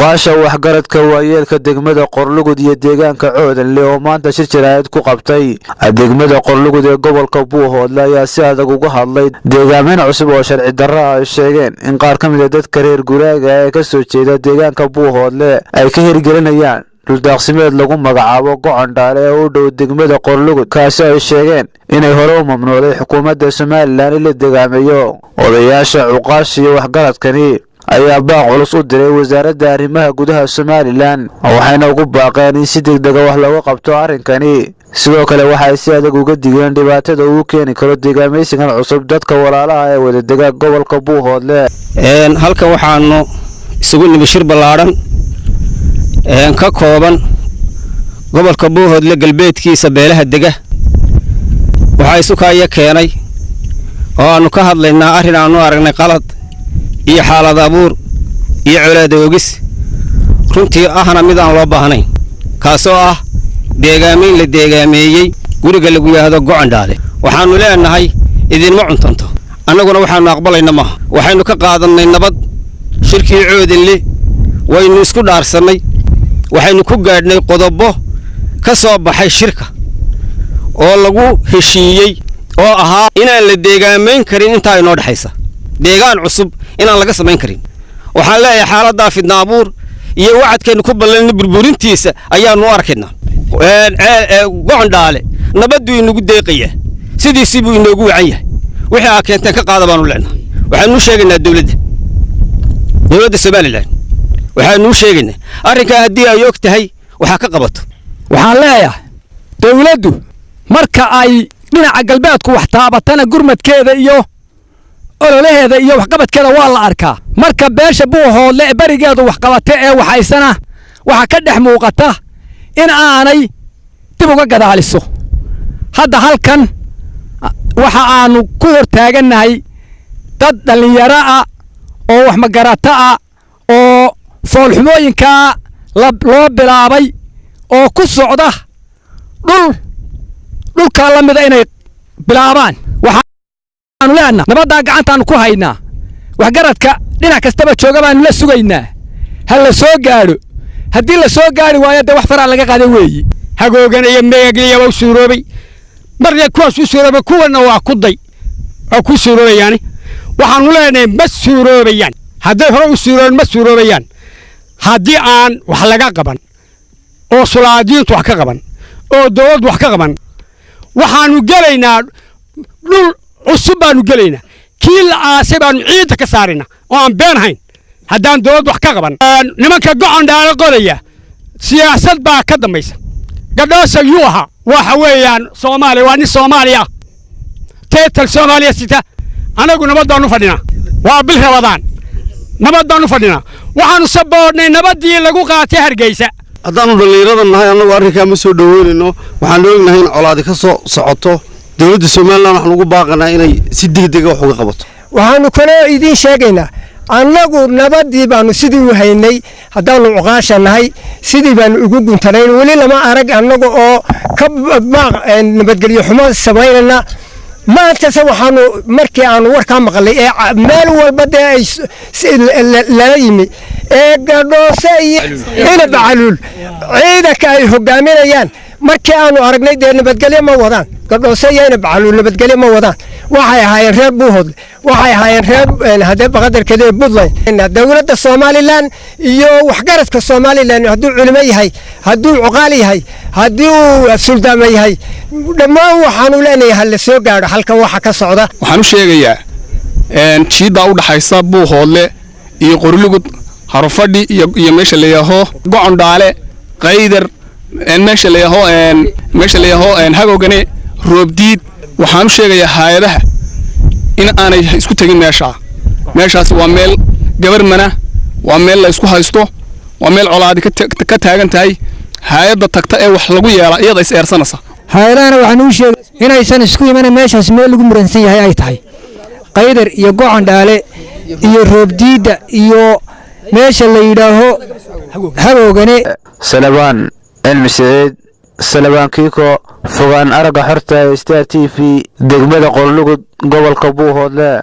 Uqaasha waxgaradka waayeelka degmada Qorilugud iyo deegaanka Wadaan oo maanta shir jiraayad ku qabtay degmada Qorilugud ee gobolka Buhoodle ayaa si adag uga hadlay Degaamayn cusub oo sharci darro ah sheegeen in qaar ka mid ah dadka reer guraaga ee ka soo jeeda deegaanka Buhoodle ay ka hirgelinayaan dhuldaaqsimeed lagu magacaabo Qoondhaale oo u dhow degmada Qorilugud kaasi ay sheegeen inay hore u mamnuucday xukuumadda Soomaaliland in la degaamayo odayaasha uqaasha iyo waxgaradkani ayaa baaq culus u diray wasaaradda arrimaha gudaha Soomaaliland waxayna ugu baaqeen in si degdeg ah wax looga qabto arrinkani sidoo kale waxay si adag uga digeen dhibaatada uu keeni karo deegaamaysigan cusub dadka walaalaha ee wada degaa gobolka Buhoodle halka waxaanu isugu nimid shir ballaaran ka kooban gobolka Buhoodle galbeedkiisa beelaha dega waxa isu kaaya keenay oo aanu ka hadlaynaa arrin aanu aragnay qalad iyo xaalad abuur iyo colaad oogis runtii ahna mid aan loo baahnayn kaasoo ah deegaamayn la deegaameeyay guriga lagu yiraahdo Qoondhaale waxaanu leenahay idinma cuntanto annaguna waxaanu aqbalayna ma waxaynu ka qaadanay nabad shirkii Wadaan waynu isku dhaarsanay waxaynu ku gaadhnay qodobo ka soo baxay shirka oo lagu heshiiyay oo ahaa inaan la deegaamayn karin inta ay noo dhaxaysa deegaan cusub inaan laga samayn karin waxaan leeyahay xaaladda fidna abuur iyo wacadkeenu ku ballanay burburintiisa ayaanu arkaynaa Qoondhaale nabaddu inagu deeqaya sidiisii buu inoogu wacan yahay wixii aan keenteen ka qaada baanu leenahay waxaanu sheegaynaa dawladda Soomaaliland waxaanu sheegaynaa arrinka haddii ay og tahay waxa ka qabato waxaan leeyahay dawladdu marka ay dhinaca galbeedku wax taabatana gurmadkeeda iyo ololaheeda iyo waxqabadkeeda waa la arkaa marka beesha Buhoodle ee barigeedu wax qabata ee waxaysana waxa ka dhex muuqata in aanay dib uga gadaaliso hadda halkan waxa aanu ku hortaaganahay dad dhalinyaro ah oo wax magarata ah oo foolxumooyinka loo bilaabay oo ku socda dhulka la mid inay bilaabaan waxaanu leenahay nabadda gacantaanu ku haynaa waxgaradka dhinac kastaba jooga baanu la sugaynaa hal la soo gaadho haddii la soo gaari waayo de wax faraa laga qaaday weeyi hagoogan iyo meegliya waa suuroobay marna kuwaas u suuroobay kuwana waa ku day oo ku suuroobayaan waxaanu leenahay ma suuroobayaan hadday hore u suuroon ma suuroobayaan haddii aan wax laga qaban oo sulaadiintu wax ka qaban oo dawlad wax ka qaban waxaanu gelaynaa dhul cusub baanu gelaynaa kii la aasay baanu ciidda ka saarina oo aan been hayn haddaan dawlad wax ka qaban nimanka Qoondhaale qodaya siyaasad baa ka dambaysa gadhoosha yuuha waxa weeyaan Soomaaliya waa nin Soomaaliya teetal Soomaaliya sita anagu nabaddaanu fadhina waa bil Wadaan nabaddaanu fadhina waxaanu saboornay nabadii lagu qaatay Hargeysa haddaanu dhalinyarada nahay annagu arrinka ma soo dhaweynayno waxaan ognahay in colaadi ka soo socoto dawladda Soomaaliland waxaan ugu baaqanaa inay si degdeg ah wax uga qabato waxaanu kale idin sheegaynaa annagu nabadii baanu sidii u haynay haddaanu uqaasha nahay sidii baanu ugu guntanayn wali lama arag annagu oo ka nabadgelyo xumo samaynayna maanta waxaanu markii aanu warka maqlay ee meel walba ay la yimi ee gadhoose ina bacalul ciidanka ay hogaaminayaan markii aanu aragnay de nabadgelyo ma wadaan gadhoose ina bacalul nabadgelyo ma wadaan waxay ahaayeen reer Buhoodle waxay ahaayeen reer hadee baqadarkeeda Buntland dawladda Soomaaliland iyo waxgaradka Soomaaliland hadduu culimo yahay hadduu uqaal yahay hadduu suldaama yahay dhammaan waxaanu leenahay la soo gaaro halka waxa ka socda waxaanu sheegayaa jiida u dhaxaysa Buhoodle iyo Qorilugud harfadhi iyo meesha la yaho Qoondhaale qaydar meesha la yaho hagoogane roobdiid waxaanu sheegayaa hay'adaha in aanay isku tagin meeshaas waa meel gabarmana waa meel la isku haysto waa meel colaadi ka taagan tahay hay'adda tagta ee wax lagu yeela iyada is eersanaysa hay'adana waxaan u sheegay inaysan isku iman meeshaas meel lagu muransan yahay ay tahay qaydar iyo Qoondhaale iyo roobdiida iyo meesha la yiraaho hagoogane Salabaan المسعيد سلبان كيكو فوغان أرقى حرطة ستار TV دegmada Qorilugud gobolka Buhoodle